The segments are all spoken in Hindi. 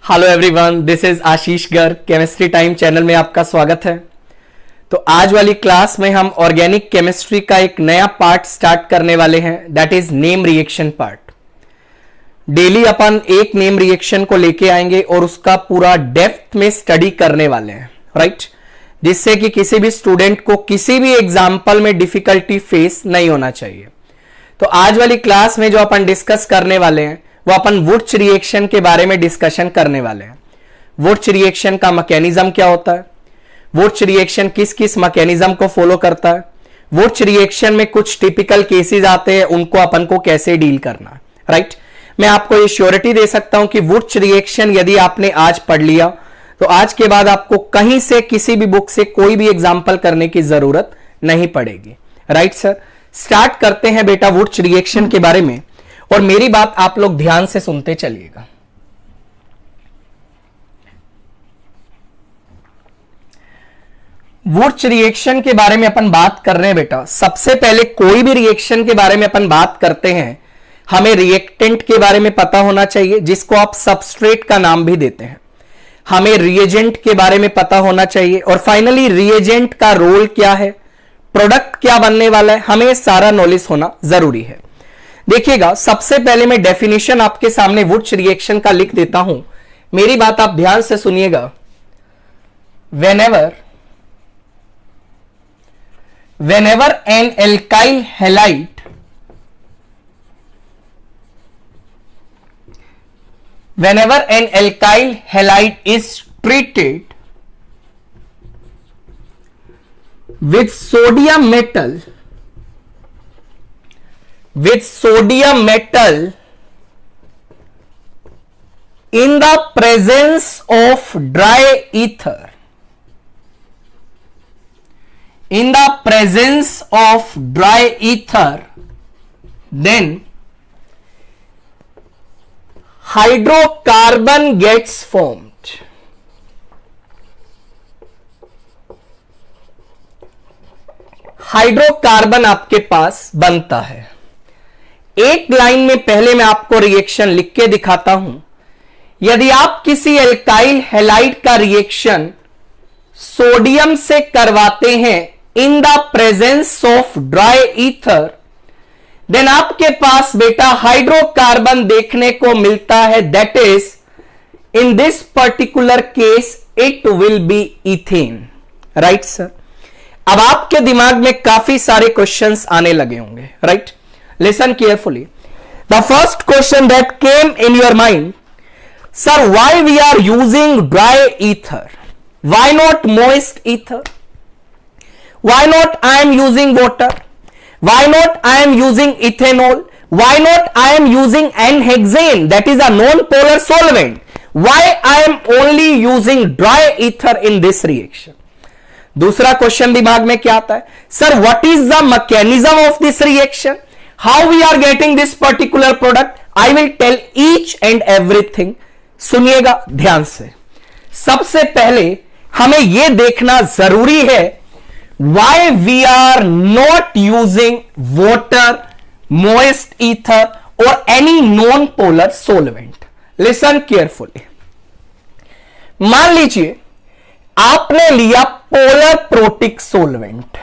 Hello everyone, this is Ashish Garg. Chemistry time channel में आपका स्वागत है। तो आज वाली क्लास में हम ऑर्गेनिक केमिस्ट्री का एक नया पार्ट स्टार्ट करने वाले हैं, that is name reaction part. Daily अपन एक नेम रिएक्शन को लेके आएंगे और उसका पूरा डेप्थ में स्टडी करने वाले हैं, राइट? जिससे कि किसी भी स्टूडेंट को किसी भी एग्जाम्पल में डिफिकल्टी फेस नहीं होना चाहिए। तो आज वाली क्लास में जो अपन डिस्कस करने वाले हैं वो अपन वुर्च रिएक्शन के बारे में डिस्कशन करने वाले हैं। वुर्च रिएक्शन का मैकेनिज्म क्या होता है, वुर्च रिएक्शन किस किस मैकेनिज्म को फॉलो करता है, वुर्च रिएक्शन में कुछ टिपिकल केसेस आते हैं, उनको अपन को कैसे डील करना है, राइट? मैं आपको ये श्योरिटी दे सकता हूं कि वुर्च रिएक्शन यदि आपने आज पढ़ लिया तो आज के बाद आपको कहीं से किसी भी बुक से कोई भी एग्जाम्पल करने की जरूरत नहीं पड़ेगी, राइट सर? स्टार्ट करते हैं बेटा वुर्च रिएक्शन के बारे में, और मेरी बात आप लोग ध्यान से सुनते चलिएगा। वुर्च रिएक्शन के बारे में अपन बात कर रहे हैं बेटा। सबसे पहले कोई भी रिएक्शन के बारे में अपन बात करते हैं, हमें रिएक्टेंट के बारे में पता होना चाहिए, जिसको आप सबस्ट्रेट का नाम भी देते हैं। हमें रिएजेंट के बारे में पता होना चाहिए, और फाइनली रिएजेंट का रोल क्या है, प्रोडक्ट क्या बनने वाला है, हमें सारा नॉलेज होना जरूरी है। देखिएगा, सबसे पहले मैं डेफिनेशन आपके सामने वुर्च रिएक्शन का लिख देता हूं, मेरी बात आप ध्यान से सुनिएगा। whenever an alkyl halide is treated with sodium metal in the presence of dry ether, then hydrocarbon gets formed. Hydrocarbon आपके पास बनता है। एक लाइन में पहले मैं आपको रिएक्शन लिख के दिखाता हूं। यदि आप किसी एल्काइल हैलाइड का रिएक्शन सोडियम से करवाते हैं in the presence of dry ether, then आपके पास बेटा हाइड्रोकार्बन देखने को मिलता है, that is in this particular case it will be ethane, right sir? अब आपके दिमाग में काफी सारे क्वेश्चंस आने लगे होंगे, right? Listen carefully. The first question that came in your mind, sir why we are using dry ether, why not moist ether, why not I am using water, why not I am using ethanol, why not I am using n hexane that is a non polar solvent, why I am only using dry ether in this reaction? दूसरा क्वेश्चन दिमाग में क्या आता है, sir what is the mechanism of this reaction, how we are getting this particular product? I will tell each and everything. सुनिएगा ध्यान से। सबसे पहले हमें यह देखना जरूरी है why we are not using water, moist ether or any non-polar solvent. Listen carefully. मान लीजिए आपने लिया polar protic solvent.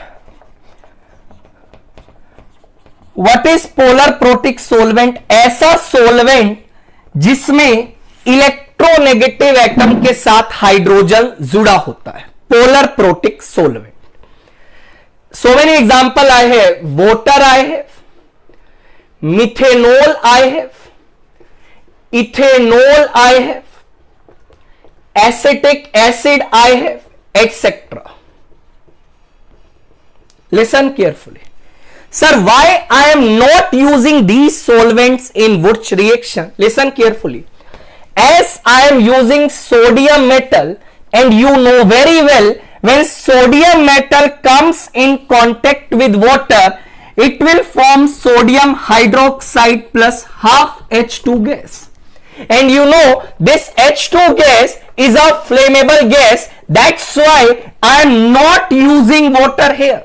What is polar protic solvent? ऐसा सोलवेंट जिसमें इलेक्ट्रोनेगेटिव एटम के साथ हाइड्रोजन जुड़ा होता है, polar protic solvent. So many example I have, water I have, methanol I have, ethanol I have, acetic acid I have, etc. Listen carefully. Sir, why I am not using these solvents in Wurtz reaction? Listen carefully. As I am using sodium metal, and you know very well, when sodium metal comes in contact with water, it will form sodium hydroxide plus half H2 gas. And you know this H2 gas is a flammable gas. That's why I am not using water here.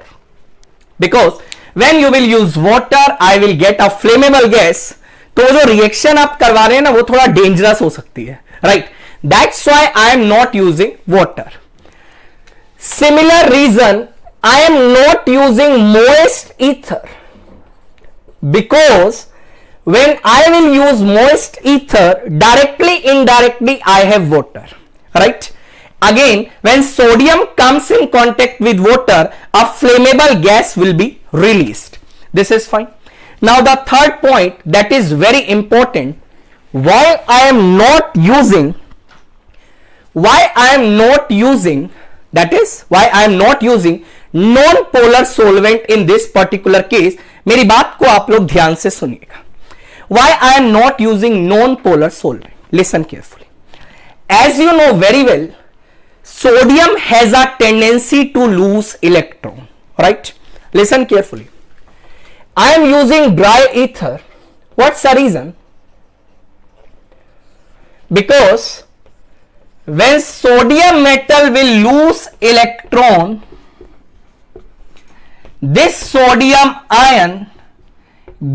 Because when you will use water, I will get a flammable gas. तो जो रिएक्शन आप करवा रहे हैं ना वो थोड़ा डेंजरस हो सकती है, right? That's why I am not using water. Similar reason, I am not using moist ether, because when I will use moist ether, directly indirectly I have water, right? Again, when sodium comes in contact with water, a flammable gas will be released. This is fine. Now the third point that is very important, why I am not using non-polar solvent in this particular case. मेरी बात को आप लोग ध्यान से सुनिएगा. Why I am not using non-polar solvent? Listen carefully. As you know very well, sodium has a tendency to lose electron, right? Listen carefully. I am using dry ether. What's the reason? Because when sodium metal will lose electron, this sodium ion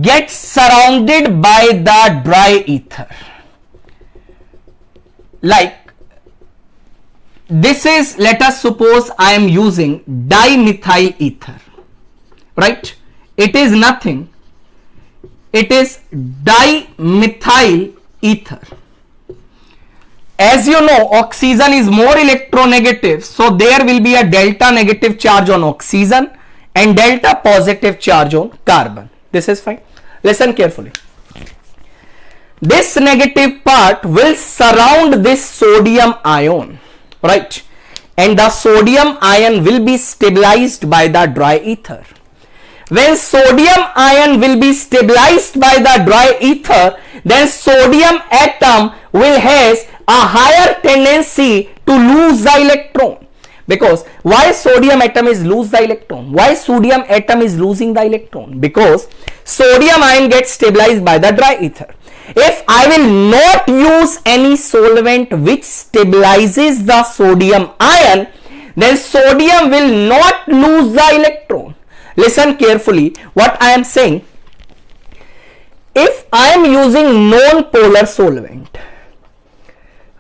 gets surrounded by the dry ether. Like this is, let us suppose I am using dimethyl ether, right? It is nothing, it is dimethyl ether. As you know, oxygen is more electronegative, so there will be a delta negative charge on oxygen and delta positive charge on carbon. This is fine. Listen carefully. This negative part will surround this sodium ion, right? And the sodium ion will be stabilized by the dry ether. When sodium ion will be stabilized by the dry ether, then sodium atom will has a higher tendency to lose the electron. Because why sodium atom is lose the electron? Why sodium atom is losing the electron? Because sodium ion gets stabilized by the dry ether. If I will not use any solvent which stabilizes the sodium ion, then sodium will not lose the electron. Listen carefully what I am saying. If I am using non-polar solvent,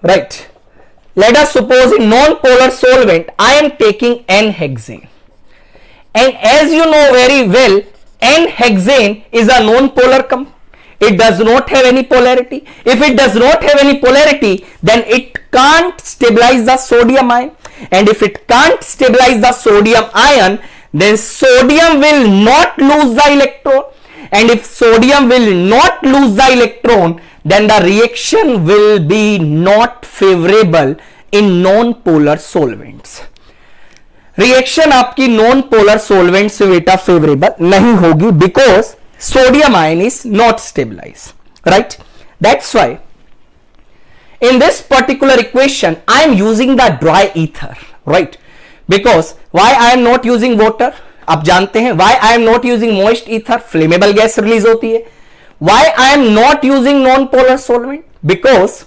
right? Let us suppose in non-polar solvent I am taking N-hexane, and as you know very well, N-hexane is a non-polar compound. It does not have any polarity. If it does not have any polarity, then it can't stabilize the sodium ion, and if it can't stabilize the sodium ion, then sodium will not lose the electron, and if sodium will not lose the electron, then the reaction will be not favorable in non-polar solvents. Reaction आपकी नॉन पोलर सोलवेंट से बेटा फेवरेबल नहीं होगी, because sodium ion is not stabilized, right? That's why in this particular equation I am using the dry ether, right? Because why I am not using water? आप जानते हैं why I am not using moist ether? Flammable gas release होती है. Why I am not using non-polar solvent? Because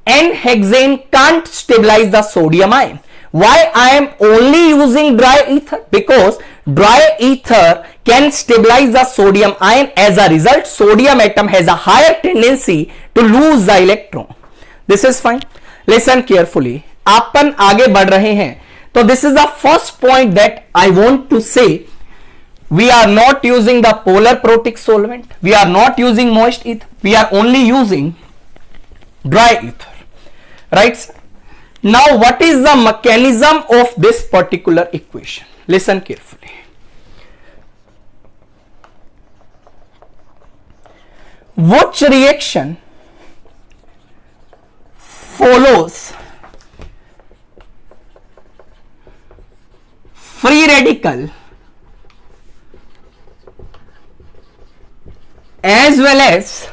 N-hexane can't stabilize the sodium ion. Why I am only using dry ether? Because dry ether can stabilize the sodium ion. As a result, sodium atom has a higher tendency to lose the electron. This is fine. Listen carefully. अपन आगे बढ़ रहे हैं. So this is the first point that I want to say. We are not using the polar protic solvent. We are not using moist ether. We are only using dry ether. Right? Now what is the mechanism of this particular equation? Listen carefully. Which reaction follows free radical as well as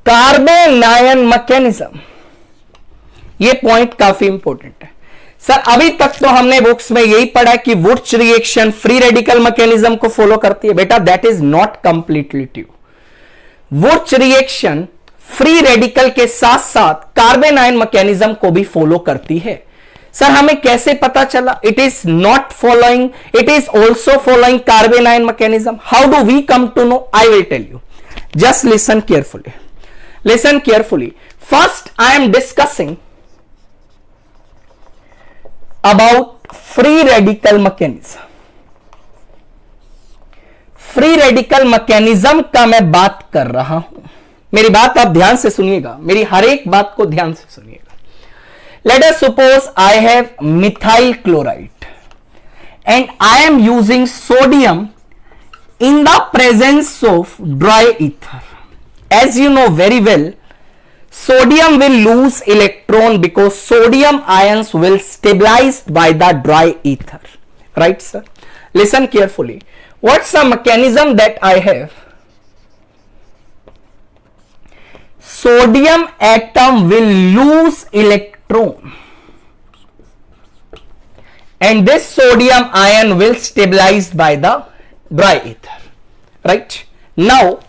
carbon ion mechanism? ये पॉइंट काफी इंपॉर्टेंट है सर. अभी तक तो हमने बुक्स में यही पढ़ा कि Wurtz reaction free radical mechanism को फॉलो करती है. बेटा that is not completely true. Wurtz reaction free radical के साथ साथ कार्बन आयन मैकेनिज्म को भी फॉलो करती है. सर हमें कैसे पता चला? It is not following, it is also following carbon ion mechanism. How do we come to know? I will tell you. Just listen carefully. Listen carefully. First, I am discussing about free radical mechanism. Free radical mechanism का मैं बात कर रहा हूं. मेरी बात आप ध्यान से सुनिएगा, मेरी हर एक बात को ध्यान से सुनिएगा. Late us suppose I have methyl chloride and I am using sodium in the presence of dry ether. As you know very well, sodium will lose electron because sodium ions will stabilize by the dry ether. Right, sir? Listen carefully. What's the mechanism that I have? Sodium atom will lose electron and this sodium ion will stabilize by the dry ether. Right? Now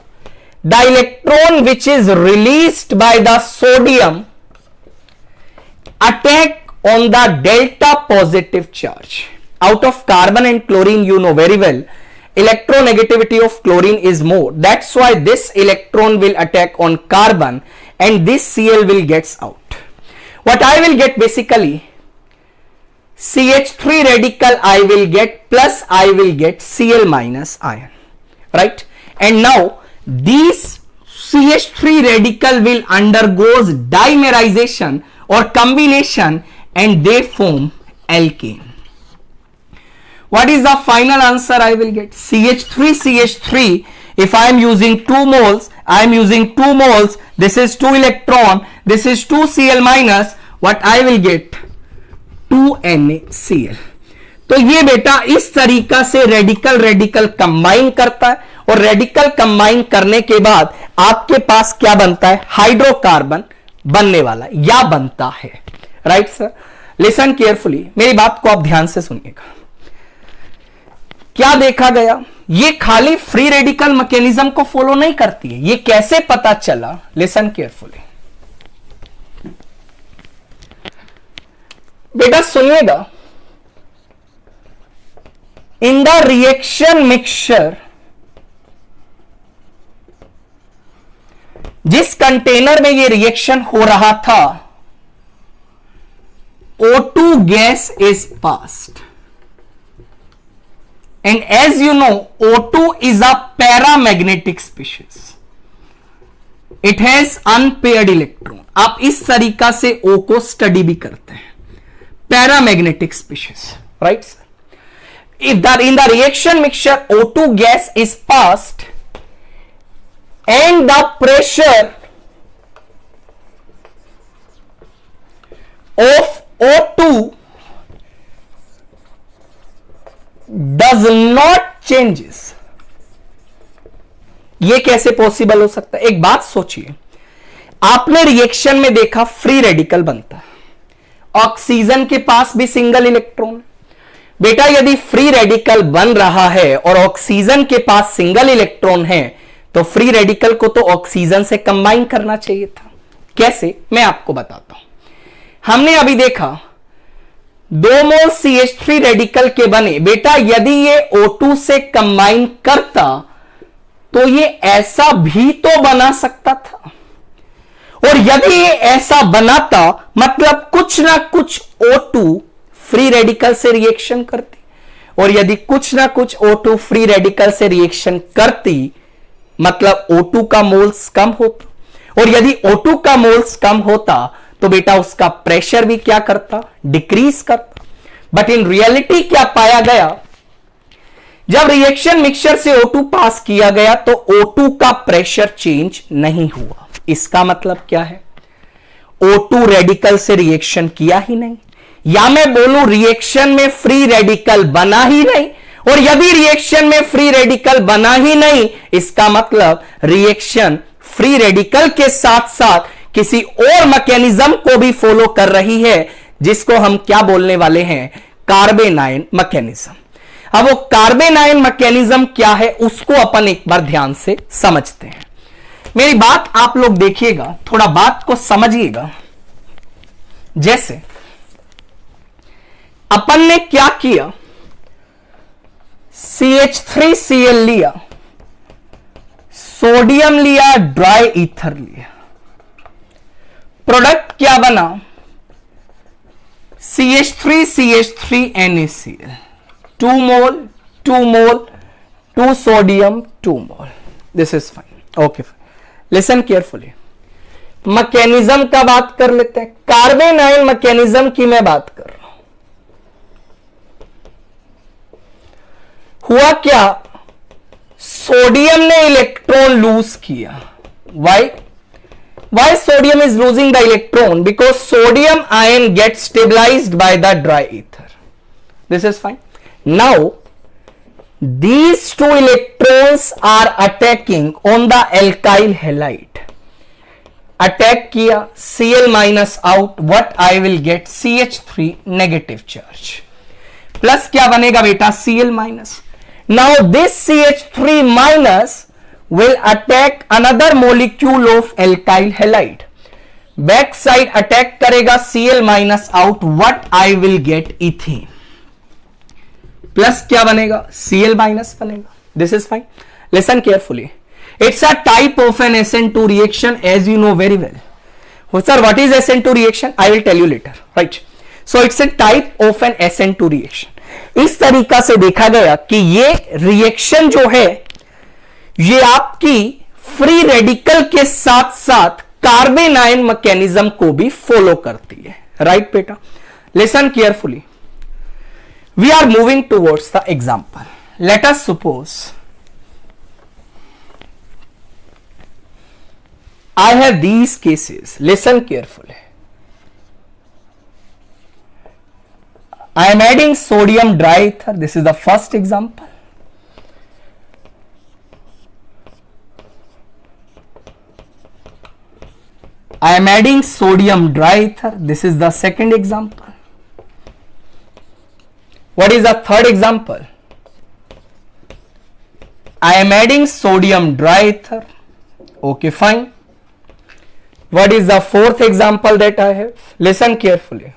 the electron which is released by the sodium attack on the delta positive charge. Out of carbon and chlorine, you know very well, electronegativity of chlorine is more. That's why this electron will attack on carbon and this Cl will gets out. What I will get basically, CH3 radical I will get plus I will get Cl minus ion, right? And now these CH3 radical will undergoes dimerization or combination and they form alkane. What is the final answer I will get? CH3. If I am using 2 moles, I am using 2 moles. This is 2 electron. This is 2 Cl minus. What I will get? 2NaCl. तो ये बेटा इस तरीका से रेडिकल कंबाइन करता है और रेडिकल कंबाइन करने के बाद आपके पास क्या बनता है? हाइड्रोकार्बन बनने वाला या बनता है. Right sir? लिसन केयरफुली, मेरी बात को आप ध्यान से सुनिएगा. क्या देखा गया? ये खाली फ्री रेडिकल मैकेनिज्म को फॉलो नहीं करती है. ये कैसे पता चला? लिसन केयरफुली बेटा, सुनिएगा. इन द रिएक्शन मिक्सचर, जिस कंटेनर में ये रिएक्शन हो रहा था, O2 gas is passed. And as you know, O2 is a paramagnetic species. It has unpaired electron. आप इस तरीका से O को स्टडी भी करते हैं. Paramagnetic species, right? If in the reaction mixture O2 gas is passed and the pressure of O2 does not changes. ये कैसे पॉसिबल हो सकता है? एक बात सोचिए, आपने रिएक्शन में देखा फ्री रेडिकल बनता है, ऑक्सीजन के पास भी सिंगल इलेक्ट्रॉन. बेटा यदि फ्री रेडिकल बन रहा है और ऑक्सीजन के पास सिंगल इलेक्ट्रॉन है तो फ्री रेडिकल को तो ऑक्सीजन से कंबाइन करना चाहिए था. कैसे? मैं आपको बताता हूं. हमने अभी देखा 2 मोल CH3 रेडिकल के बने. बेटा यदि ये O2 से कंबाइन करता तो ये ऐसा भी तो बना सकता था, और यदि ये ऐसा बनाता मतलब कुछ ना कुछ O2 फ्री रेडिकल से रिएक्शन करती, और यदि कुछ ना कुछ O2 फ्री रेडिकल से रिएक्शन करती मतलब O2 का मोल्स कम होता, और यदि O2 का मोल्स कम होता तो बेटा उसका प्रेशर भी क्या करता? डिक्रीज करता. बट इन रियलिटी क्या पाया गया? जब रिएक्शन मिक्सचर से O2 पास किया गया तो O2 का प्रेशर चेंज नहीं हुआ. इसका मतलब क्या है? O2 रेडिकल से रिएक्शन किया ही नहीं, या मैं बोलूं रिएक्शन में फ्री रेडिकल बना ही नहीं. और यदि रिएक्शन में फ्री रेडिकल बना ही नहीं, इसका मतलब रिएक्शन फ्री रेडिकल के साथ साथ किसी और मैकेनिज्म को भी फॉलो कर रही है, जिसको हम क्या बोलने वाले हैं? Carbon ion mechanism. अब वो कार्बन आयन मैकेनिज्म क्या है उसको अपन एक बार ध्यान से समझते हैं. मेरी बात आप लोग देखिएगा, थोड़ा बात को समझिएगा. जैसे अपन ने क्या किया, CH3Cl लिया, सोडियम लिया, ड्राई ईथर लिया. प्रोडक्ट क्या बना? CH3 NaCl, 2 mole 2 mole 2 sodium 2 mole. This is fine. Okay, listen carefully. Mechanism का बात कर लेते हैं, कार्बेनाइल मैकेनिज्म की मैं बात कर रहा हूं। हुआ क्या? सोडियम ने इलेक्ट्रॉन लूज किया। Why sodium is losing the electron? Because sodium ion gets stabilized by the dry ether. This is fine. Now these two electrons are attacking on the alkyl halide. Attack किया, Cl minus out, what I will get? CH3 negative charge. Plus क्या बनेगा बेटा? Cl minus. Now this CH3 minus will attack another molecule of alkyl halide. Back side attack करेगा, Cl minus out, what I will get? Ethane. Plus क्या बनेगा? Cl minus बनेगा. This is fine. Listen carefully. It's a type of an SN2 reaction, as you know very well. Oh, sir, what is SN2 reaction? I will tell you later. Right. So it's a type of an SN2 reaction. इस तरीका से देखा गया कि ये रिएक्शन जो है ये आपकी फ्री रेडिकल के साथ साथ कार्बेनाइन मैकेनिज्म को भी फॉलो करती है। राइट बेटा, listen carefully. We are moving towards the example. Let us suppose I have these cases. Listen carefully. I am adding sodium diether. This is the first example. I am adding sodium diether. This is the second example. What is the third example? I am adding sodium diether. Okay, fine. What is the fourth example that I have? Listen carefully.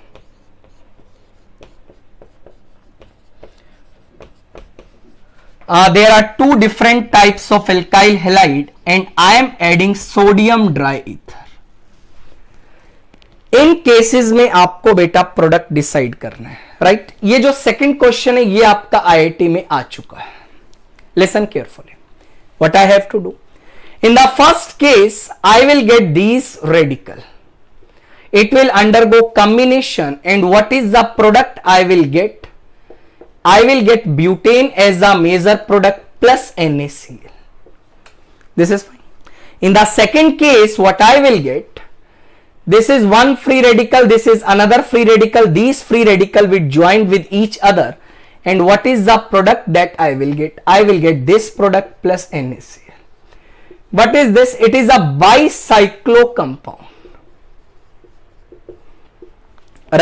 There are two different types of alkyl halide and I am adding sodium diether. In cases में आपको बेटा प्रोडक्ट डिसाइड करना है। राइट, ये जो सेकंड क्वेश्चन है ये आपका आईआईटी में आ चुका है। Listen carefully what I have to do. In the first case, I will get these radical. It will undergo combination, and what is the product I will get? I will get butane as a major product plus NaCl. This is fine. In the second case, what I will get? This is one free radical, this is another free radical. These free radical will join with each other, and what is the product that I will get? I will get this product plus NaCl. What is this? It is a bicyclo compound.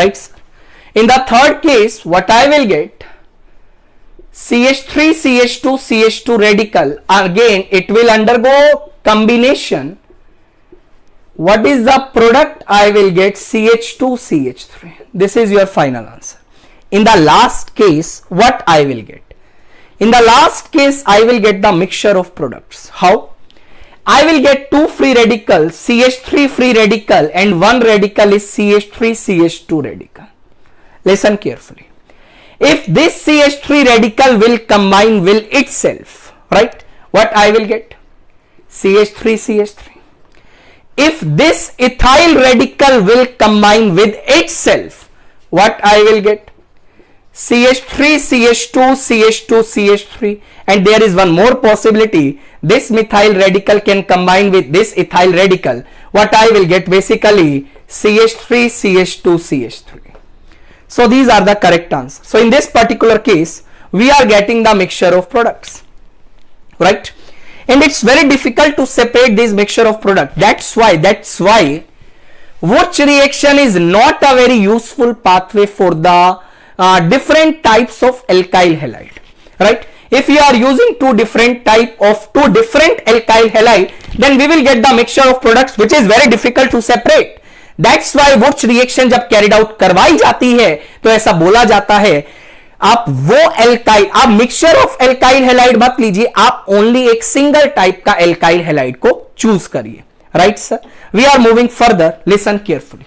Right, sir? In the third case, what I will get? CH3, CH2, CH2 radical. Again, it will undergo combination. What is the product I will get? CH2, CH3. This is your final answer. In the last case, what I will get? In the last case, I will get the mixture of products. How? I will get two free radicals, CH3 free radical and one radical is CH3 CH2 radical. Listen carefully. If this CH3 radical will combine with itself, right, what I will get? CH3 CH3. If this ethyl radical will combine with itself, what I will get? CH3 CH2 CH2 CH3. And there is one more possibility. This methyl radical can combine with this ethyl radical. What I will get? Basically CH3 CH2 CH3. So these are the correct answers. So in this particular case, we are getting the mixture of products, right? And it's very difficult to separate this mixture of product. That's why Wurtz reaction is not a very useful pathway for the different types of alkyl halide, right? If you are using two different alkyl halide, then we will get the mixture of products which is very difficult to separate. That's why Wurtz reaction जब carried out करवाई जाती है तो ऐसा बोला जाता है आप वो एल्काइल, आप मिक्सचर ऑफ एल्काइल हैलाइड मत लीजिए, आप ओनली एक सिंगल टाइप का एल्काइल हैलाइड को चूज करिए। Right, sir? We are moving further. Listen carefully.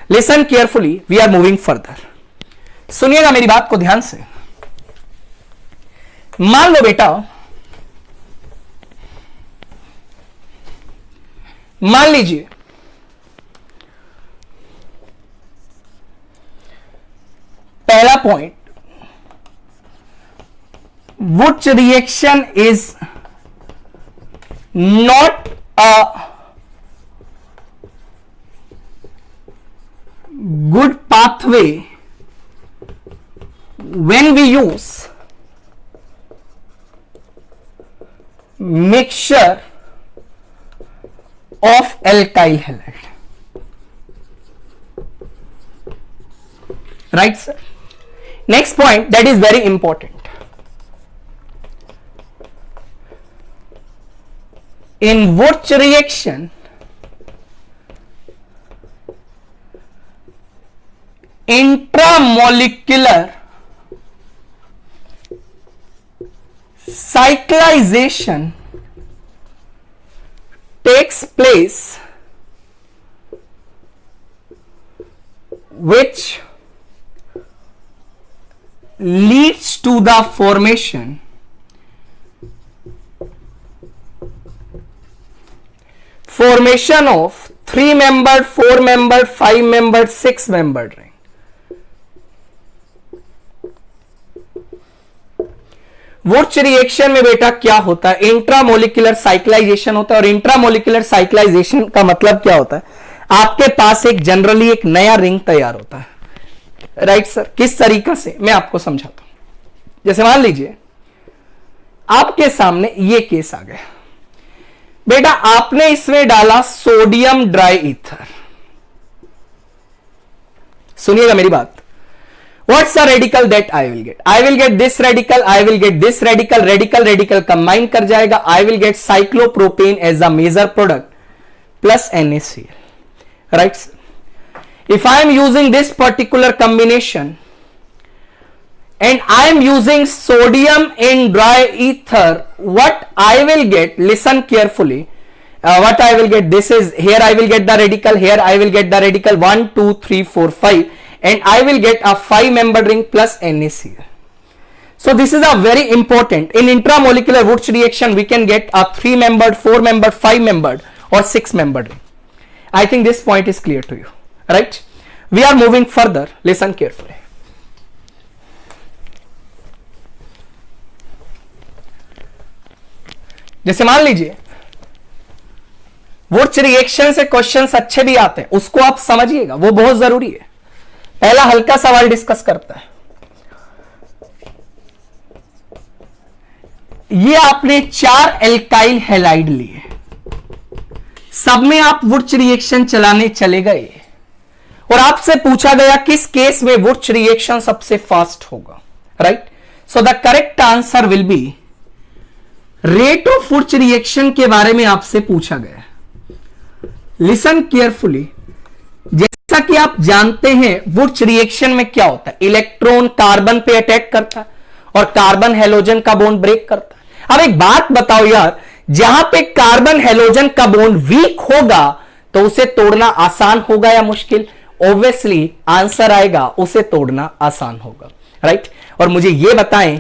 Listen carefully. We are moving further. सुनिएगा मेरी बात को ध्यान से. मान लो बेटा, मान लीजिए पहला point, which reaction is not a good pathway when we use mixture of alkyl halide. Right, sir? Next point that is very important. In which reaction intramolecular cyclization takes place, which leads to the formation of 3-membered, 4-membered, 5-membered, 6-membered ring. Wurtz reaction में बेटा क्या होता है? इंट्रामोलिकुलर साइक्लाइजेशन होता है. और इंट्रामोलिकुलर साइक्लाइजेशन का मतलब क्या होता है? आपके पास एक जनरली एक नया रिंग तैयार होता है. Right sir? किस तरीके से मैं आपको समझाता हूं. जैसे मान लीजिए आपके सामने ये केस आ गया बेटा, आपने इसमें डाला सोडियम ड्राई ईथर. सुनिएगा मेरी बात. What's the radical that I will get? I will get this radical, I will get this radical, radical combine कर जाएगा. I will get cyclopropane as a major product plus NaCl. Right? If I am using this particular combination and I am using sodium in dry ether, what I will get, listen carefully, what I will get, this is, here I will get the radical, here I will get the radical 1, 2, 3, 4, 5, and I will get a 5-membered ring plus NaCl. So this is a very important. In intramolecular Wurtz reaction, we can get a 3-membered, 4-membered, 5-membered or 6-membered ring. I think this point is clear to you. Right? We are moving further. Listen carefully. जैसे मान लीजिए वुर्च रिएक्शन से क्वेश्चंस अच्छे भी आते हैं, उसको आप समझिएगा, वो बहुत जरूरी है. पहला हल्का सवाल डिस्कस करता है. ये आपने 4 एल्काइल हैलाइड लिए, सब में आप वुर्च रिएक्शन चलाने चले गए और आपसे पूछा गया किस केस में वुर्च रिएक्शन सबसे फास्ट होगा. Right? So the correct answer will be, rate of Wurtz reaction के बारे में आपसे पूछा गया. Listen carefully. जैसा कि आप जानते हैं वुर्च रिएक्शन में क्या होता है, इलेक्ट्रॉन कार्बन पे अटैक करता है और कार्बन हेलोजन का बॉन्ड ब्रेक करता है. अब एक बात बताओ यार, जहां पे कार्बन हेलोजन का बॉन्ड वीक होगा तो उसे तोड़ना आसान होगा या मुश्किल? ऑब्वियसली आंसर आएगा उसे तोड़ना आसान होगा. राइट? और मुझे यह बताएं,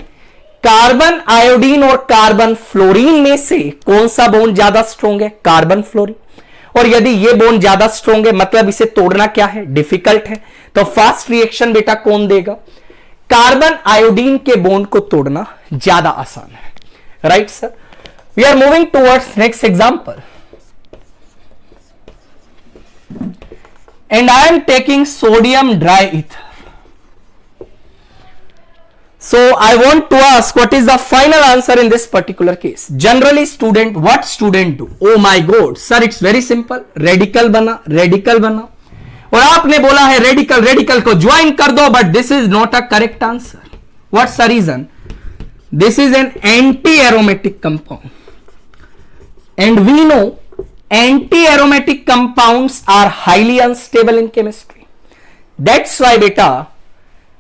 कार्बन आयोडीन और कार्बन फ्लोरीन में से कौन सा बॉन्ड ज्यादा स्ट्रॉन्ग है? Carbon fluorine. और यदि ये बॉन्ड ज्यादा स्ट्रॉन्ग है मतलब इसे तोड़ना क्या है? डिफिकल्ट है. तो फास्ट रिएक्शन बेटा कौन देगा? कार्बन आयोडीन के बॉन्ड को तोड़ना ज्यादा आसान है. Right sir? We are moving towards next example. And I am taking sodium dry ether. So I want to ask what is the final answer in this particular case. Generally student, what student do? Oh my God, sir, it's very simple. Radical बना, radical बना. और आपने बोला है radical को ज्वाइन कर दो, but this is not a correct answer. What's the reason? This is an anti-aromatic compound. And we know anti-aromatic compounds are highly unstable in chemistry. That's why बेटा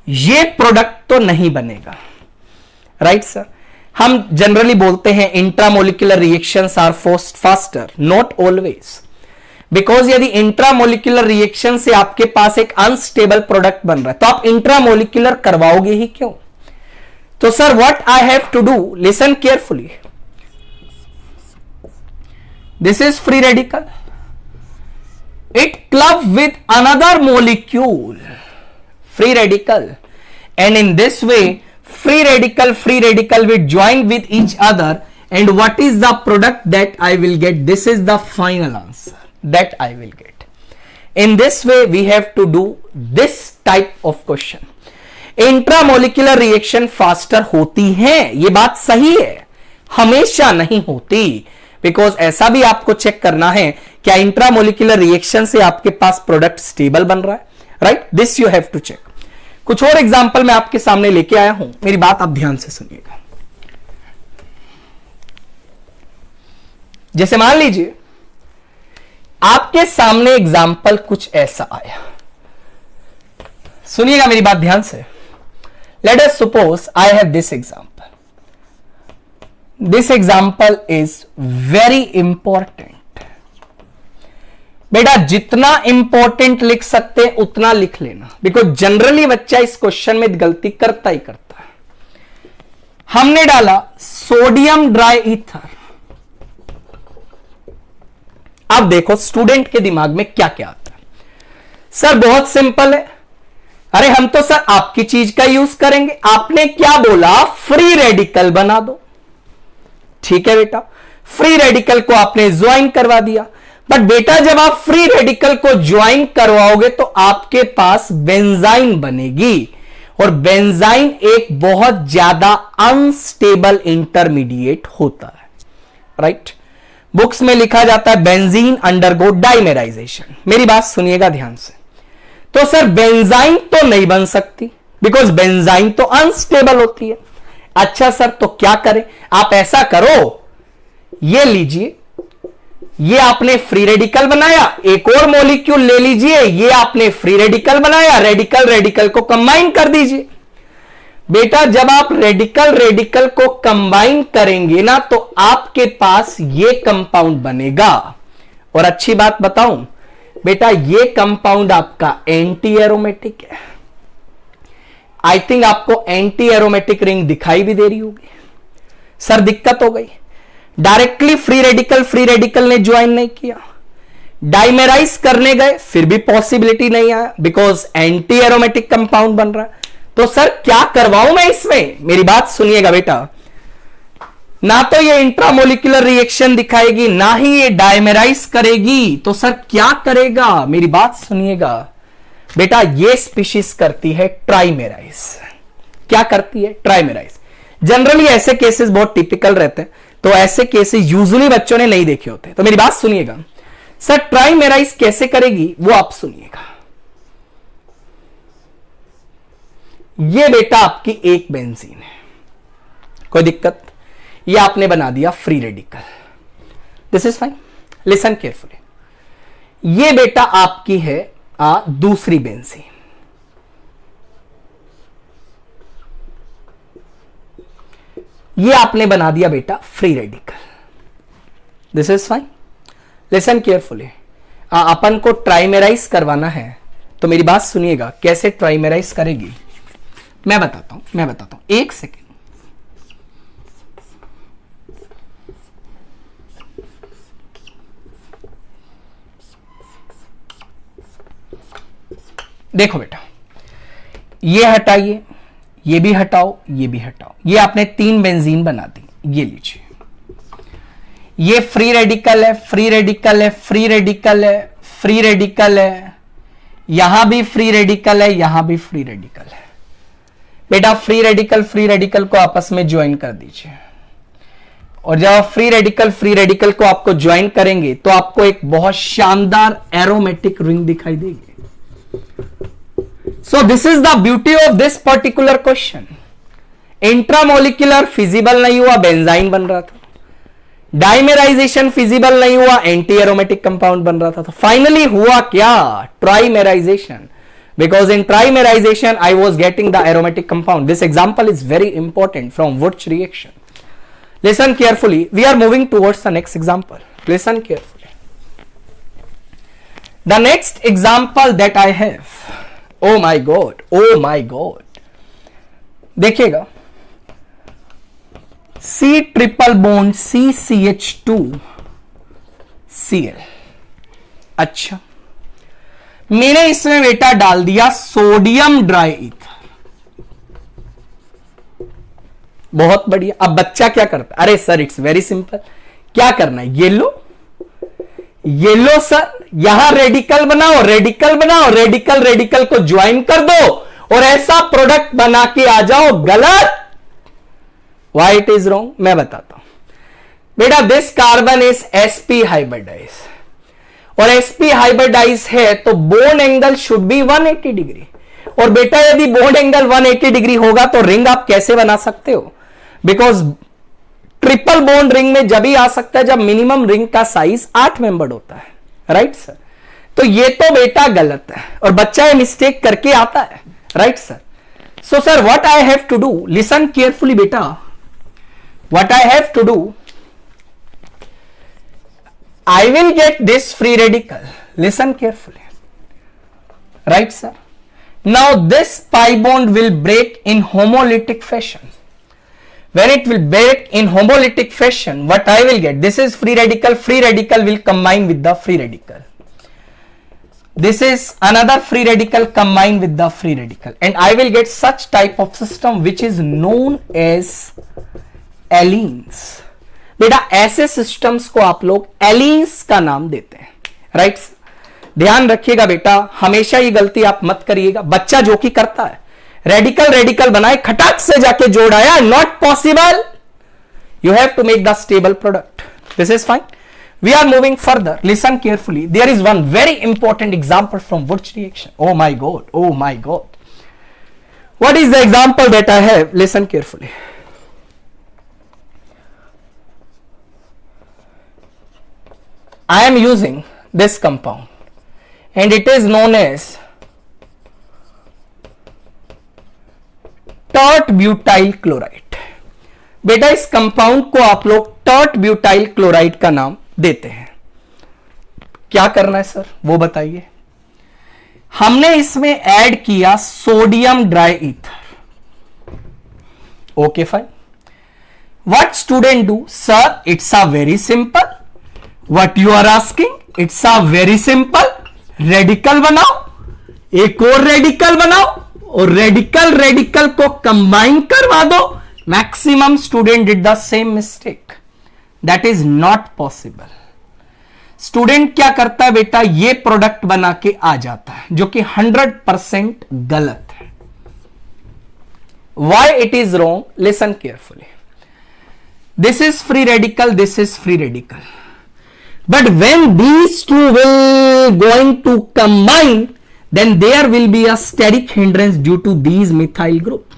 ये प्रोडक्ट तो नहीं बनेगा. Right sir? हम जनरली बोलते हैं intramolecular reactions are faster, not always. Because यदि इंट्रामोलिकुलर रिएक्शन से आपके पास एक अनस्टेबल प्रोडक्ट बन रहा है तो आप इंट्रामोलिकुलर करवाओगे ही क्यों? तो sir what I have to do, listen carefully, this is free radical, it club with another molecule, free radical, and in this way free radical will join with each other, and what is the product that I will get? This is the final answer that I will get. In this way we have to do this type of question. Intramolecular reaction faster होती है, ये बात सही है, हमेशा नहीं होती, बिकॉज ऐसा भी आपको चेक करना है क्या इंट्रामोलिकुलर रिएक्शन से आपके पास प्रोडक्ट स्टेबल बन रहा है, right? This you have to check. कुछ और एग्जांपल मैं आपके सामने लेके आया हूं, मेरी बात आप ध्यान से सुनिएगा। जैसे मान लीजिए आपके सामने एग्जांपल कुछ ऐसा आया, सुनिएगा मेरी बात ध्यान से। Late us suppose I have this example, this example is very important. बेटा जितना इंपॉर्टेंट लिख सकते हैं उतना लिख लेना, बिकॉज जनरली बच्चा इस क्वेश्चन में गलती करता ही करता है। हमने डाला सोडियम ड्राई ईथर। अब देखो स्टूडेंट के दिमाग में क्या क्या आता है। सर बहुत सिंपल है, अरे हम तो सर आपकी चीज का यूज करेंगे, आपने क्या बोला, फ्री रेडिकल बना दो। ठीक है बेटा, फ्री रेडिकल को आपने ज्वाइन करवा दिया, बट बेटा जब आप फ्री रेडिकल को ज्वाइन करवाओगे तो आपके पास बेंजाइन बनेगी, और बेंजाइन एक बहुत ज्यादा अनस्टेबल इंटरमीडिएट होता है, राइट? बुक्स में लिखा जाता है बेंजीन अंडरगो डाइमेराइजेशन। मेरी बात सुनिएगा ध्यान से। तो सर बेंजाइन तो नहीं बन सकती, बिकॉज बेंजाइन तो अनस्टेबल होती है। अच्छा सर तो क्या करें? आप ऐसा करो, ये लीजिए, ये आपने फ्री रेडिकल बनाया, एक और मॉलिक्यूल ले लीजिए, ये आपने फ्री रेडिकल बनाया, रेडिकल रेडिकल को कंबाइन कर दीजिए। बेटा जब आप रेडिकल रेडिकल को कंबाइन करेंगे ना तो आपके पास ये कंपाउंड बनेगा। और अच्छी बात बताऊं बेटा, ये कंपाउंड आपका एंटी एरोमेटिक है। आई थिंक आपको एंटी एरोमेटिक रिंग दिखाई भी दे रही होगी। सर दिक्कत हो गई, डायरेक्टली फ्री रेडिकल ने ज्वाइन नहीं किया, डाइमेराइज करने गए फिर भी पॉसिबिलिटी नहीं आया, बिकॉज एंटी एरोमेटिक कंपाउंड बन रहा है। तो सर क्या करवाऊं मैं इसमें? मेरी बात सुनिएगा बेटा, ना तो ये इंट्रामोलिकुलर रिएक्शन दिखाएगी, ना ही ये डाइमेराइज करेगी, तो सर क्या करेगा? मेरी बात सुनिएगा बेटा, ये स्पीशीज करती है ट्राइमेराइज। क्या करती है? ट्राइमेराइज। जनरली ऐसे केसेस बहुत टिपिकल रहते हैं, तो ऐसे केसेस यूजुअली बच्चों ने नहीं देखे होते। तो मेरी बात सुनिएगा, सर ट्राइमेराइज कैसे करेगी वो आप सुनिएगा। ये बेटा आपकी एक बेंजीन है, कोई दिक्कत? ये आपने बना दिया free radical, this is fine, listen carefully. ये बेटा आपकी है दूसरी बेंजीन, ये आपने बना दिया बेटा free radical, this is fine, listen carefully. अपन को ट्राइमेराइज करवाना है, तो मेरी बात सुनिएगा, कैसे ट्राइमेराइज करेगी मैं बताता हूं, एक सेकेंड। देखो बेटा, ये हटाइए, ये भी हटाओ, ये भी हटाओ, ये आपने 3 बेंजीन बना दी। ये लीजिए, ये फ्री रेडिकल है, फ्री रेडिकल है, फ्री रेडिकल है, फ्री रेडिकल है, यहां भी फ्री रेडिकल है, यहां भी फ्री रेडिकल है। बेटा फ्री रेडिकल को आपस में ज्वाइन कर दीजिए, और जब आप फ्री रेडिकल को आपको ज्वाइन करेंगे तो आपको एक बहुत शानदार एरोमेटिक रिंग दिखाई देगी। So this is the beauty of this particular question. Intramolecular feasible नहीं हुआ, बेंजाइन बन रहा था। डाइमेराइजेशन फिजिबल नहीं हुआ, एंटी एरोमेटिक कंपाउंड बन रहा था। तो फाइनली हुआ क्या? ट्राइमेराइजेशन। Because in trimerization I was getting the aromatic compound. This example is very important from Wurtz reaction. Listen carefully. We are moving towards the next example. Listen carefully. The next example that I have, oh my god, देखिएगा, C triple bond CCH2 Cl। अच्छा, मैंने इसमें बेटा डाल दिया सोडियम ड्राई ईथर। बहुत बढ़िया। अब बच्चा क्या करता है? अरे सर इट्स वेरी सिंपल, क्या करना है? येलो सर, यहां रेडिकल बनाओ, रेडिकल को ज्वाइन कर दो और ऐसा प्रोडक्ट बना के आ जाओ। गलत। Why it is wrong? मैं बताता हूं बेटा। This carbon is sp hybridise, और sp हाइब्रिडाइज है तो bond angle should be 180 degree. और बेटा यदि बॉन्ड एंगल 180 डिग्री होगा तो रिंग आप कैसे बना सकते हो? बिकॉज ट्रिपल बॉन्ड रिंग में जब ही आ सकता है जब मिनिमम रिंग का साइज 8 मेंबर्ड होता है। Right sir? तो ये तो बेटा गलत है और बच्चा ये मिस्टेक करके आता है। Right sir? So sir what I have to do, listen carefully बेटा, what I have to do, I will get this free radical. Listen carefully. Right, sir? Now this pi bond will break in homolytic fashion. When it will break in homolytic fashion, what I will get? This is free radical. Free radical will combine with the free radical. This is another free radical combined with the free radical. And I will get such type of system which is known as allenes. बेटा ऐसे सिस्टम्स को आप लोग एलीन्स का नाम देते हैं। राइट? ध्यान रखिएगा बेटा, हमेशा ये गलती आप मत करिएगा। बच्चा जो कि करता है रेडिकल बनाए, खटाक से जाके जोड़ आया, not possible. You have to make the stable product. This is fine. We are moving further. Listen carefully, there is one very important example from Wurtz reaction. Oh my God, what is the example that I have? Listen carefully. I am using this compound and it is known as tert butyl chloride। बेटा इस कंपाउंड को आप लोग tert butyl chloride का नाम देते हैं। क्या करना है सर वो बताइए। हमने इसमें ऐड किया sodium dry ether. Okay fine. What student do? Sir it's a very simple. What you are asking? It's a very simple. Radical बनाओ, एक और रेडिकल बनाओ और रेडिकल को कंबाइन करवा दो। Maximum student did the same mistake. That is not possible. Student क्या करता है बेटा? ये प्रोडक्ट बना के आ जाता है, जो कि 100% गलत है। Why it is wrong? Listen carefully. This is free radical, this is free radical. But when these two will going to combine, then there will be a steric hindrance due to these methyl group.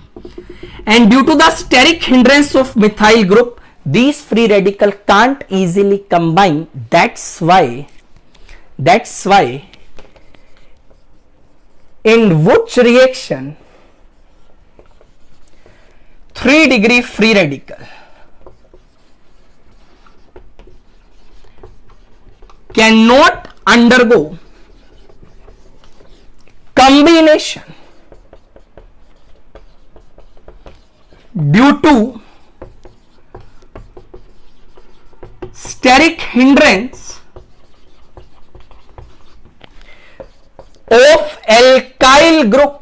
And due to the steric hindrance of methyl group, these free radical can't easily combine. That's why in Wunsch reaction, 3-degree free radical cannot undergo combination due to steric hindrance of alkyl group।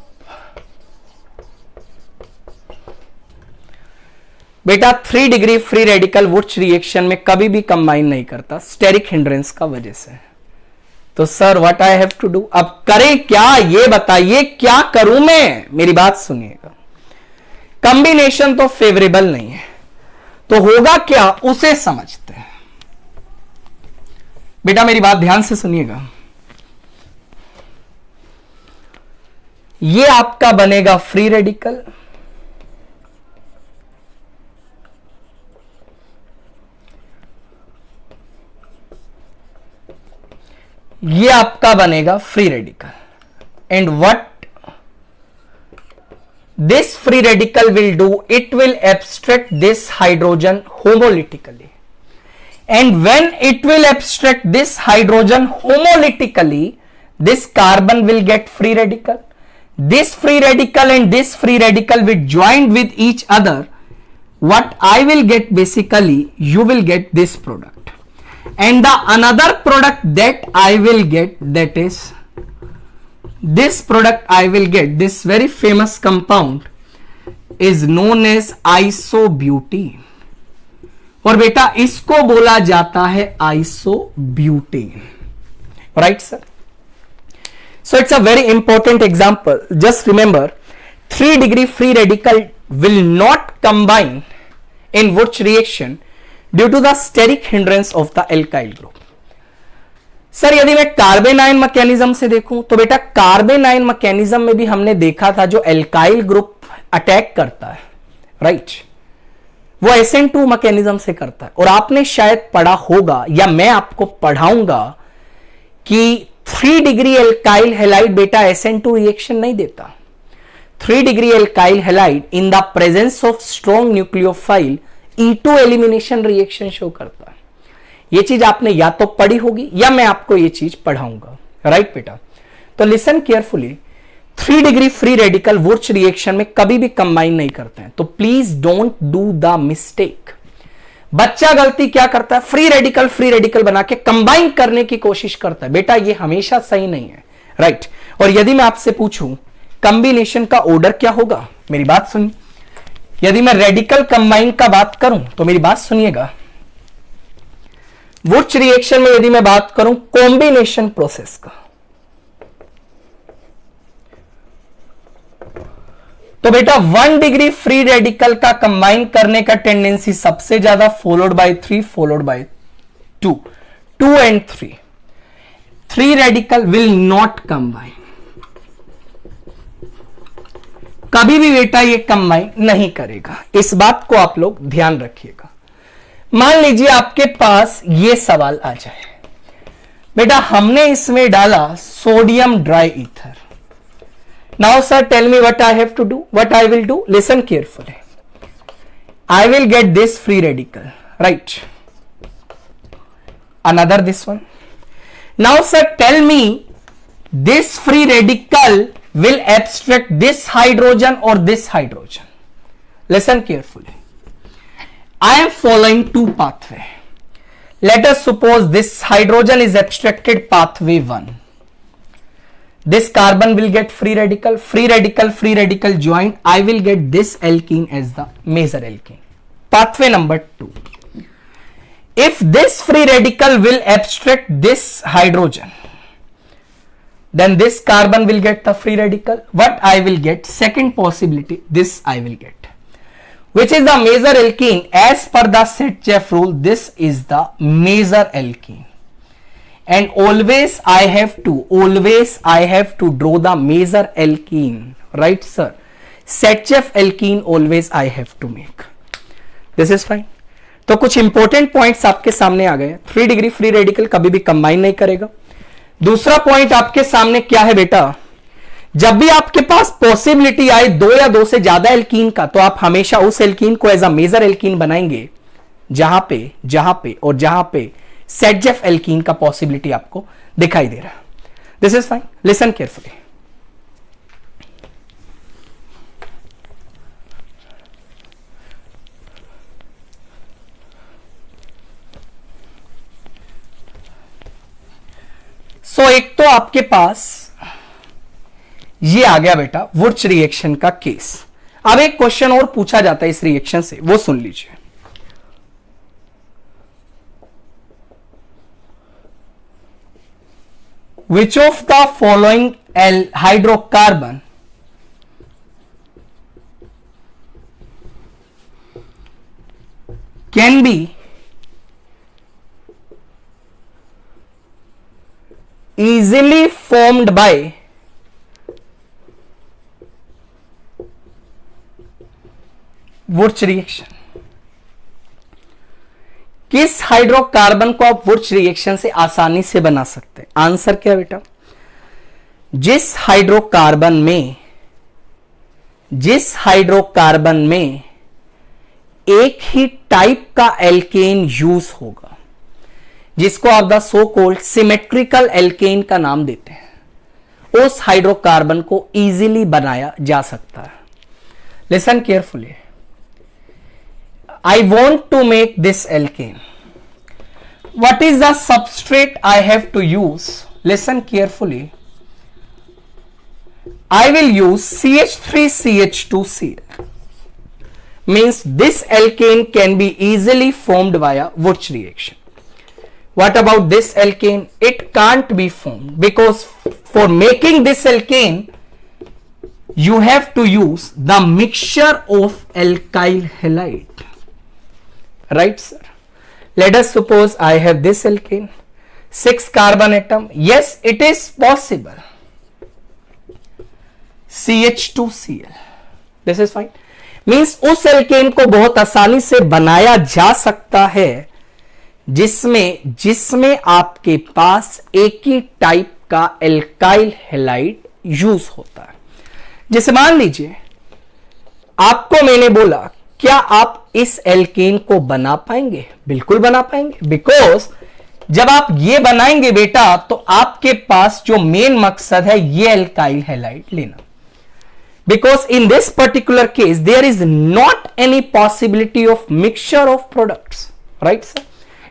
बेटा 3-degree free radical Wurtz reaction में कभी भी कंबाइन नहीं करता स्टेरिक हिंड्रेंस का वजह से। तो sir what I have to do? अब करें क्या ये बताइए, क्या करूं मैं? मेरी बात सुनिएगा। कंबिनेशन तो फेवरेबल नहीं है, तो होगा क्या उसे समझते हैं। बेटा मेरी बात ध्यान से सुनिएगा। ये आपका बनेगा फ्री रेडिकल, ये आपका बनेगा free radical. And what this free radical will do, it will abstract this hydrogen homolytically, and when it will abstract this hydrogen homolytically, this carbon will get free radical. This free radical and this free radical will join with each other. What I will get, basically you will get this product, and the another product that I will get, that is this product I will get, this very famous compound is known as isobutene, और बेटा इसको बोला जाता है isobutane, right sir? So it's a very important example. Just remember, 3 degree free radical will not combine in Wurtz reaction due to the steric hindrance of the alkyl group. Sir यदि मैं कार्बन आयन मैकेनिज्म से देखूं तो बेटा कार्बन आयन मैकेनिज्म में भी हमने देखा था जो एल्काइल ग्रुप अटैक करता है, राइट, वो SN2 मैकेनिज्म से करता है। और आपने शायद पढ़ा होगा या मैं आपको पढ़ाऊंगा कि 3 डिग्री एल्काइल हैलाइड बेटा SN2 रिएक्शन नहीं देता। 3 degree alkyl halide in the presence of strong nucleophile E2 elimination reaction show करता है। ये चीज आपने या तो पढ़ी होगी या मैं आपको ये चीज पढ़ाऊंगा, राइट बेटा? तो listen carefully, 3 degree free radical Wurtz reaction में कभी भी कंबाइन नहीं करते हैं, तो please don't do the mistake. बच्चा गलती क्या करता है, फ्री रेडिकल बना के कंबाइन करने की कोशिश करता है। बेटा ये हमेशा सही नहीं है, राइट? और यदि मैं आपसे पूछूं कंबिनेशन का ऑर्डर क्या होगा, मेरी बात सुनिए। यदि मैं रेडिकल कंबाइन का बात करूं तो मेरी बात सुनिएगा, वुर्च रिएक्शन में यदि मैं बात करूं कॉम्बिनेशन प्रोसेस का, तो बेटा 1 डिग्री फ्री रेडिकल का कंबाइन करने का टेंडेंसी सबसे ज्यादा, followed by 3, followed by 2 and 3 radical will not combine, कभी भी बेटा ये कंबाइन नहीं करेगा। इस बात को आप लोग ध्यान रखिएगा। मान लीजिए आपके पास ये सवाल आ जाए, बेटा हमने इसमें डाला sodium dry ether. Now sir, tell me what I have to do, what I will do. Listen carefully. I will get this free radical, right? Another this one. Now sir, tell me this free radical will abstract this hydrogen or this hydrogen. Listen carefully. I am following 2 pathway. Let us suppose this hydrogen is abstracted pathway 1. This carbon will get free radical join. I will get this alkene as the major alkene. Pathway number 2. If this free radical will abstract this hydrogen, then this carbon will get the free radical. What I will get? Second possibility, this I will get. Which is the major alkene? As per the Setchef rule, this is the major alkene. And always I have to draw the major alkene, right sir? Setchef alkene always I have to make. This is fine. तो कुछ इंपॉर्टेंट पॉइंट्स आपके सामने आ गए। 3 डिग्री फ्री रेडिकल कभी भी कंबाइन नहीं करेगा। दूसरा पॉइंट आपके सामने क्या है बेटा, जब भी आपके पास पॉसिबिलिटी आए 2 या 2 से ज्यादा एल्कीन का, तो आप हमेशा उस एल्कीन को एज अ मेजर एल्कीन बनाएंगे जहां पे सेटजेफ एल्कीन का पॉसिबिलिटी आपको दिखाई दे रहा है। This is fine, listen carefully. So एक तो आपके पास ये आ गया बेटा वुर्च रिएक्शन का केस। अब एक क्वेश्चन और पूछा जाता है इस रिएक्शन से, वो सुन लीजिए। Which of the following hydrocarbon can be easily formed by Wurtz reaction? किस हाइड्रोकार्बन को आप वुर्च रिएक्शन से आसानी से बना सकते हैं? आंसर क्या बेटा, जिस हाइड्रोकार्बन में एक ही टाइप का एल्केन यूज होगा, जिसको आप the so called symmetrical alkane का नाम देते हैं, उस हाइड्रोकार्बन को इजीली बनाया जा सकता है। Listen carefully, I want to make this alkane. What is the substrate I have to use? Listen carefully. I will use CH3CH2Cl. Means this alkane can be easily formed via Wurtz reaction. What about this alkane? It can't be formed because for making this alkane, you have to use the mixture of alkyl halide. Right, sir? Let us suppose I have this alkane, 6 carbon atom. Yes, it is possible. CH2Cl. This is fine. Means उस alkane को बहुत आसानी से बनाया जा सकता है जिसमें आपके पास एक ही टाइप का एल्काइल हैलाइड यूज होता है। जैसे मान लीजिए आपको मैंने बोला क्या आप इस एल्केन को बना पाएंगे? बिल्कुल बना पाएंगे, बिकॉज जब आप ये बनाएंगे बेटा तो आपके पास जो मेन मकसद है ये एल्काइल हैलाइड लेना, because in this particular case there is not any possibility of mixture of products. Right sir,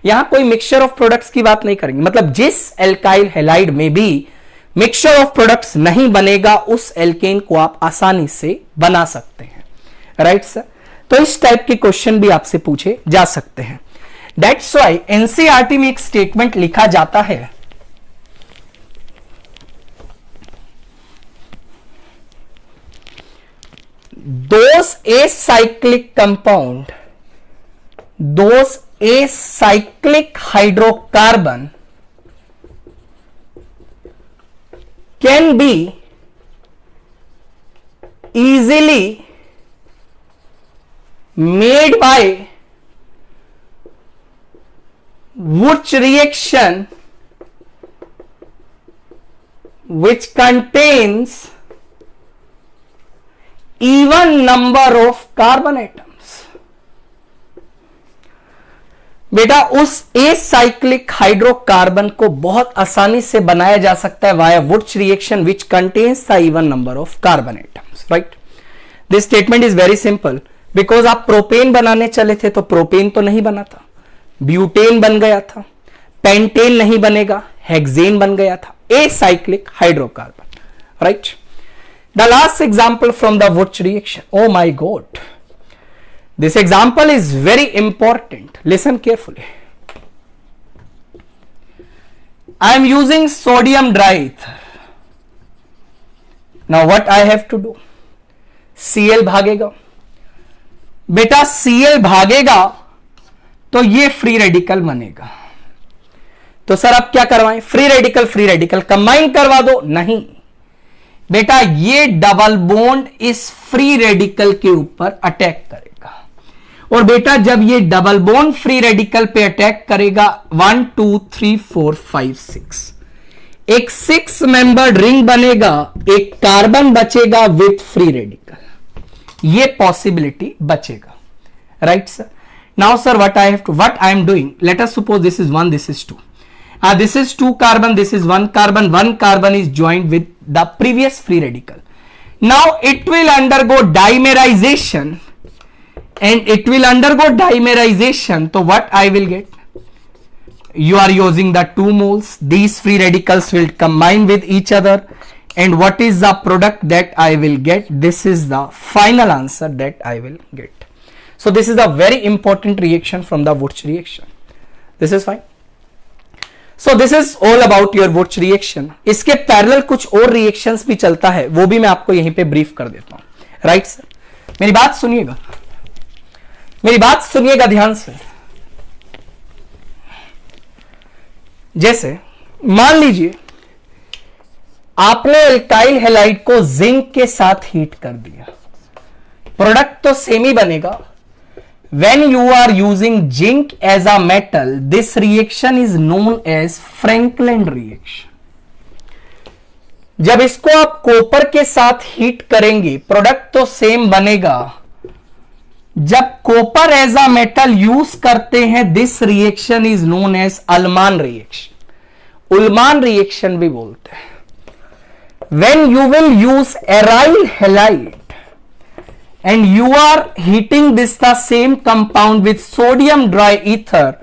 यहां कोई मिक्सचर ऑफ प्रोडक्ट्स की बात नहीं करेंगे, मतलब जिस एल्काइल हैलाइड में भी मिक्सचर ऑफ प्रोडक्ट्स नहीं बनेगा उस एल्केन को आप आसानी से बना सकते हैं। राइट सर, तो इस टाइप के क्वेश्चन भी आपसे पूछे जा सकते हैं। दैट्स व्हाई एनसीईआरटी में एक स्टेटमेंट लिखा जाता है, those acyclic compound, those acyclic hydrocarbon can be easily made by Wurtz reaction which contains even number of carbon atoms। बेटा उस एसाइक्लिक हाइड्रोकार्बन को बहुत आसानी से बनाया जा सकता है via Wurtz reaction which contains the even number of carbon atoms. Right, this statement is very simple, because आप प्रोपेन बनाने चले थे तो प्रोपेन तो नहीं बना था, ब्यूटेन बन गया था, पेंटेन नहीं बनेगा, हेक्सेन बन गया था, acyclic hydrocarbon. Right, the last example from the Wurtz reaction, oh my God, this example is very important, listen carefully। I am using sodium diether। now what I have to do, Cl भागेगा बेटा, Cl भागेगा तो ये फ्री रेडिकल बनेगा, तो सर अब क्या करवाएं, फ्री रेडिकल कंबाइन करवा दो, नहीं बेटा ये डबल बॉन्ड इस फ्री रेडिकल के ऊपर अटैक करेगा, और बेटा जब ये डबल बॉन्ड फ्री रेडिकल पे अटैक करेगा 1 2 3 4 5 6 एक 6 मेंबर्ड रिंग बनेगा, एक कार्बन बचेगा विथ फ्री रेडिकल, ये पॉसिबिलिटी बचेगा। Right sir, now sir what I am doing, late us suppose this is 1, this is 2, this is 2 carbon, this is 1 carbon, 1 carbon is joined with the previous free radical, now it will undergo dimerization, and it will undergo dimerization, so what I will get, you are using the 2 moles, these free radicals will combine with each other, and what is the product that I will get, this is the final answer that I will get। so this is a very important reaction from the Wurtz reaction, this is fine। so this is all about your Wurtz reaction। इसके पैरेलल कुछ और रिएक्शंस भी चलता है, वो भी मैं आपको यहीं पे ब्रीफ कर देता हूं। राइट सर, मेरी बात सुनिएगा, मेरी बात सुनिएगा ध्यान से। जैसे मान लीजिए आपने एल्काइल हैलाइड को जिंक के साथ हीट कर दिया, प्रोडक्ट तो सेम ही बनेगा। When you are using zinc as a metal, this reaction is known as Franklin reaction। जब इसको आप कॉपर के साथ हीट करेंगे प्रोडक्ट तो सेम बनेगा। जब copper as a metal use करते हैं this reaction is known as Ullmann reaction, Ullmann reaction भी बोलते हैं। when you will use aryl halide and you are heating this the same compound with sodium dry ether,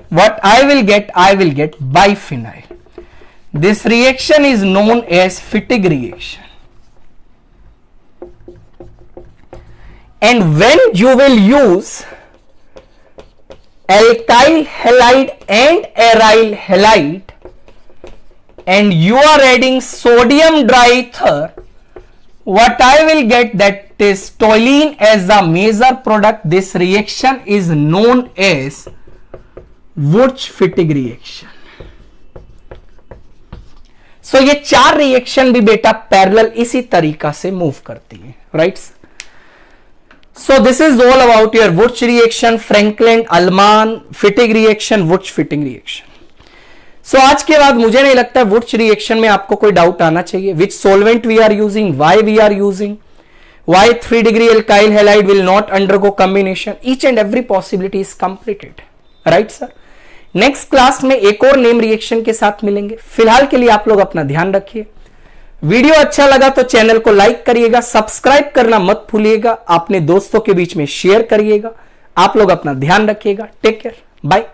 what I will get biphenyl. This reaction is known as Fittig reaction. And when you will use alkyl halide and aryl halide and you are adding sodium dry ether, what I will get, that is toluene as the major product. This reaction is known as Wurtz-Fittig reaction. So ये चार रिएक्शन भी बेटा पैरेलल इसी तरीका से मूव करती है, right? So this is all about your Wurtz reaction, Franklin, Ullmann, Fittig reaction, Wurtz-Fittig reaction. So आज के बाद मुझे नहीं लगता Wurtz reaction में आपको कोई डाउट आना चाहिए. Which solvent we are using, why we are using, why 3 degree alkyl halide will not undergo combination. Each and every possibility is completed, right sir? Next class में एक और नेम रिएक्शन के साथ मिलेंगे. फिलहाल के लिए आप लोग अपना ध्यान रखिए. वीडियो अच्छा लगा तो चैनल को लाइक करिएगा, सब्सक्राइब करना मत भूलिएगा, अपने दोस्तों के बीच में शेयर करिएगा. आप लोग अपना ध्यान रखिएगा. Take care, bye.